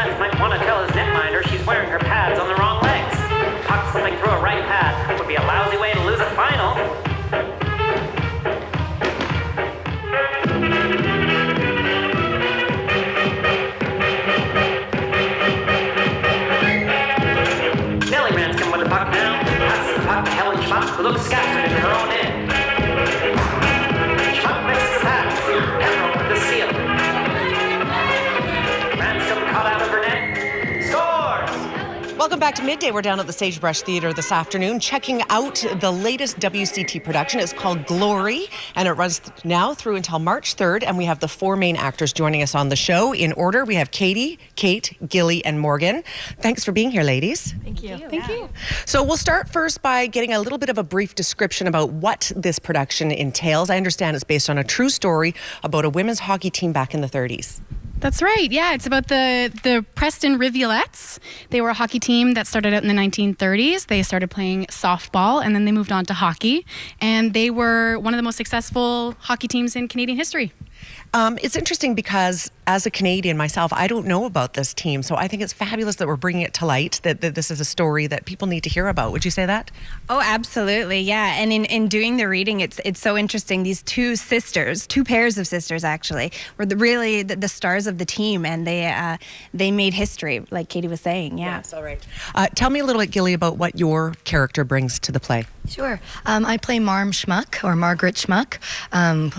lads might want to tell his netminder she's wearing her pads on the wrong legs. Puck slipping through a right pad would be a lousy way to lose a final. Nellie Ranscombe with the puck now. Passes the puck to Helen Schmuck, who looks scattered in her own end. Schmuck misses his hat. Pembroke with the seal. Ranscombe caught out of her net. Scores! Welcome back to Midday. We're down at the Sagebrush Theatre this afternoon checking out the latest WCT production. It's called Glory, and it runs now through until March 3rd, and we have the four main actors joining us on the show. In order, we have Katie, Kate, Gilly, and Morgan. Thanks for being here, ladies. Thank you. Thank you. So we'll start first by getting a little bit of a brief description about what this production entails. I understand it's based on a true story about a women's hockey team back in the 30s. That's right. Yeah, it's about the Preston Rivulets. They were a hockey team that started out in the 1930s. They started playing softball, and then they moved on to hockey. And they were one of the most successful hockey teams in Canadian history. It's interesting because as a Canadian myself, I don't know about this team. So I think it's fabulous that we're bringing it to light, that this is a story that people need to hear about. Would you say that? Oh, absolutely. Yeah. And in doing the reading, it's so interesting. These two pairs of sisters actually, were really the stars of the team, and they made history, like Katie was saying. Yeah. Yes, all right. Tell me a little bit, Gilly, about what your character brings to the play. Sure. I play Marm Schmuck, or Margaret Schmuck,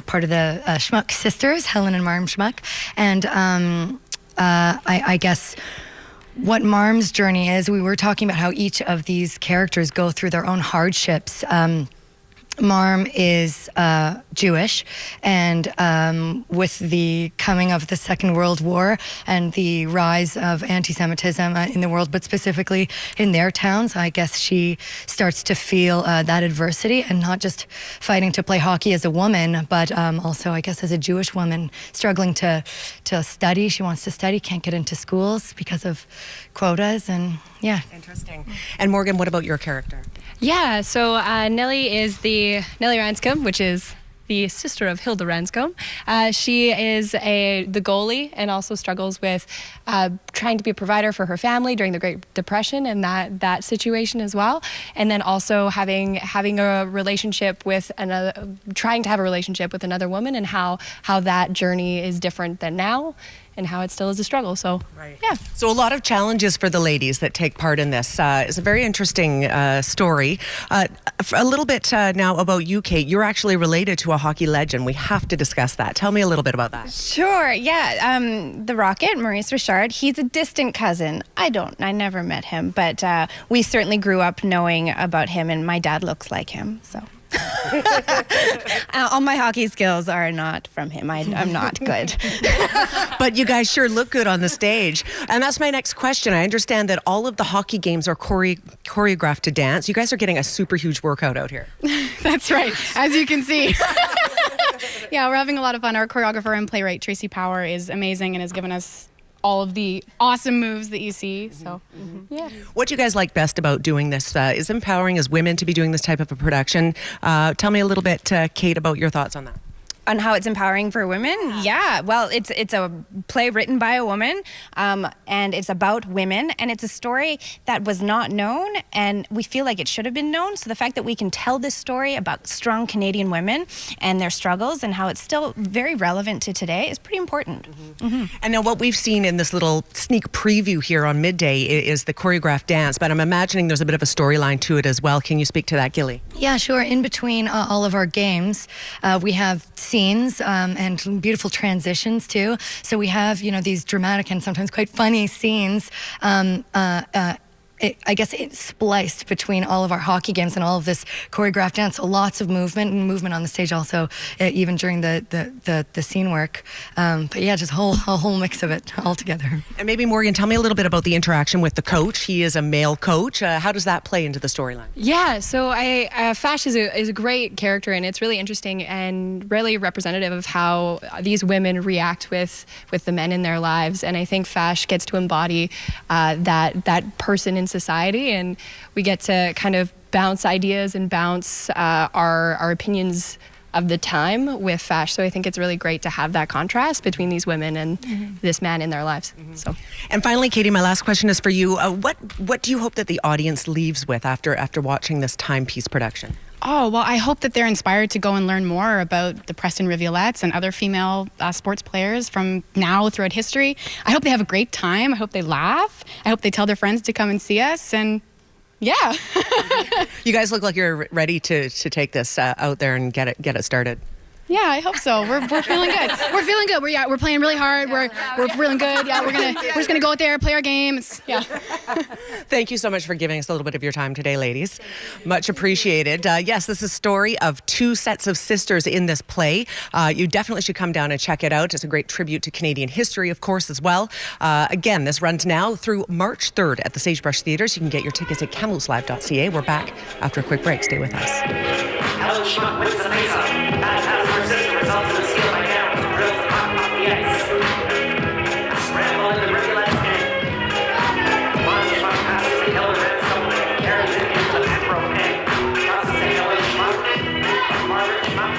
part of the Schmuck sisters, Helen and Marm Schmuck. And I guess what Marm's journey is, we were talking about how each of these characters go through their own hardships. Marm is Jewish, and with the coming of the Second World War and the rise of anti-Semitism in the world, but specifically in their towns, I guess she starts to feel that adversity, and not just fighting to play hockey as a woman, but also, I guess, as a Jewish woman struggling to study. She wants to study, can't get into schools because of quotas, and yeah. Interesting. And Morgan, what about your character? Yeah, so Nellie is Nellie Ranscombe, which is the sister of Hilda Ranscombe. She is the goalie, and also struggles with trying to be a provider for her family during the Great Depression and that situation as well. And then also having a relationship with trying to have a relationship with another woman, and how that journey is different than now, and how it still is a struggle. So, right. Yeah. So a lot of challenges for the ladies that take part in this. It's a very interesting story. A little bit now about you, Kate. You're actually related to a hockey legend. We have to discuss that. Tell me a little bit about that. Sure. Yeah. The Rocket, Maurice Richard, he's a distant cousin. I never met him, but we certainly grew up knowing about him, and my dad looks like him, so. All my hockey skills are not from him. I'm not good. But you guys sure look good on the stage. And that's my next question. I understand that all of the hockey games are choreographed to dance. You guys are getting a super huge workout out here. That's right, as you can see. Yeah, we're having a lot of fun. Our choreographer and playwright, Tracy Power, is amazing and has given us all of the awesome moves that you see. So, yeah. What do you guys like best about doing this? Is empowering as women to be doing this type of a production? Tell me a little bit, Kate, about your thoughts on that. On how it's empowering for women? Yeah, well, it's a play written by a woman, and it's about women, and it's a story that was not known, and we feel like it should have been known. So the fact that we can tell this story about strong Canadian women and their struggles, and how it's still very relevant to today, is pretty important. And now what we've seen in this little sneak preview here on Midday is the choreographed dance, but I'm imagining there's a bit of a storyline to it as well. Can you speak to that, Gilly? Yeah, sure. In between all of our games, we have scenes and beautiful transitions too. So we have, these dramatic and sometimes quite funny scenes. I guess it's spliced between all of our hockey games and all of this choreographed dance. So lots of movement on the stage also, even during the scene work. But yeah, just a whole mix of it all together. And maybe Morgan, tell me a little bit about the interaction with the coach. He is a male coach. How does that play into the storyline? Yeah, so Fash is a great character, and it's really interesting and really representative of how these women react with the men in their lives. And I think Fash gets to embody that person in society, and we get to kind of bounce ideas and bounce our opinions of the time with fashion. So I think it's really great to have that contrast between these women and this man in their lives. So. And finally, Katie, my last question is for you. What do you hope that the audience leaves with after watching this timepiece production? Oh, well, I hope that they're inspired to go and learn more about the Preston Riviolettes and other female sports players from now throughout history. I hope they have a great time. I hope they laugh. I hope they tell their friends to come and see us. And yeah. You guys look like you're ready to take this out there and get it started. Yeah, I hope so. We're feeling good. We're feeling good. We're playing really hard. We're feeling good. Yeah, we're just gonna go out there, play our game. Thank you so much for giving us a little bit of your time today, ladies. Much appreciated. Yes, this is a story of two sets of sisters in this play. You definitely should come down and check it out. It's a great tribute to Canadian history, of course, as well. Again, this runs now through March 3rd at the Sagebrush Theatres. You can get your tickets at kamlooslive.ca. We're back after a quick break. Stay with us. Helen Schmuck wins the face-off. Bad pass for her sister results in a steal by Downs, who drills the puck off the ice. A scramble in the Rivulet's end. Marm Schmuck passes to Hilda Ransom, carries it into the Pembroke end. Crosses to Helen Schmuck. Margaret Schmuck.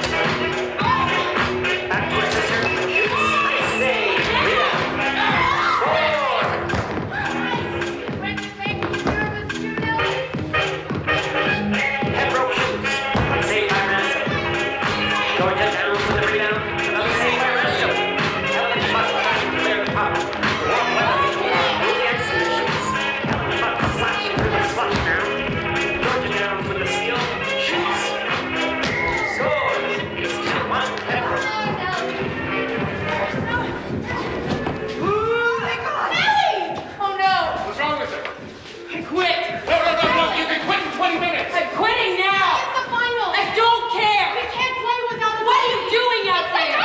Back to her sister. Shoots. Nice save. Rebound. Pembroke shoots. Saved by Ransom. Georgia Downs with the rebound. Another save by Ransom. Helen Schmuck tries to clear the puck. Warm weather through the ice conditions. Helen Schmuck slashing through the slush now. Georgia Downs with the steal. Shoots. Scores. It's 2-1 Pembroke. Oh no! What's wrong with it? I quit! No, you can quit in 20 minutes. I'm quitting now! It's the final! I don't care! We can't play without What are you doing out there?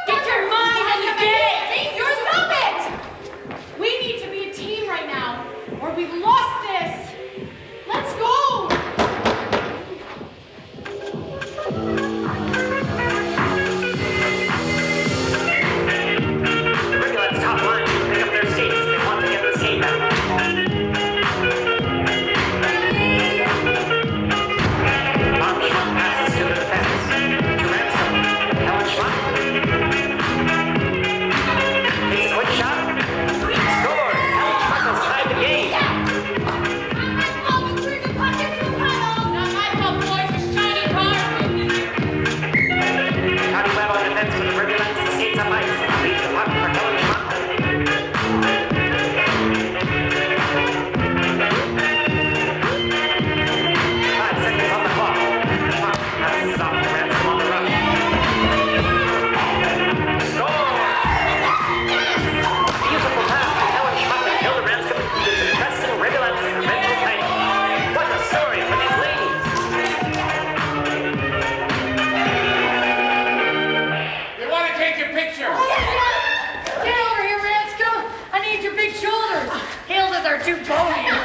Get your mind on the game! You're stop it! We need to be a team right now, or we've lost this! Let's go! The Rivulet's top line should pick up their skates. They want to get the skate back. Marm Schmuck passes to the defense. To Ransom. Helen Schmuck. Takes a quick shot. Scores. Helen Schmuck has tied the game. Not my fault, boys. It's shiny card. Connie Webb on defense for the Rivulet's. The skates up ice. Leaves the puck for Helen Schmuck. 5 seconds on the clock. Schmuck passes it off to Ransom on the rush. Score! Beautiful pass by Helen Schmuck and Hilda Ransom gives the Preston Rivulet's an eventual title. What a story for these ladies! They want to take your picture. Get over here, Ranscombe! I need your big shoulders! Hilda's are too bony!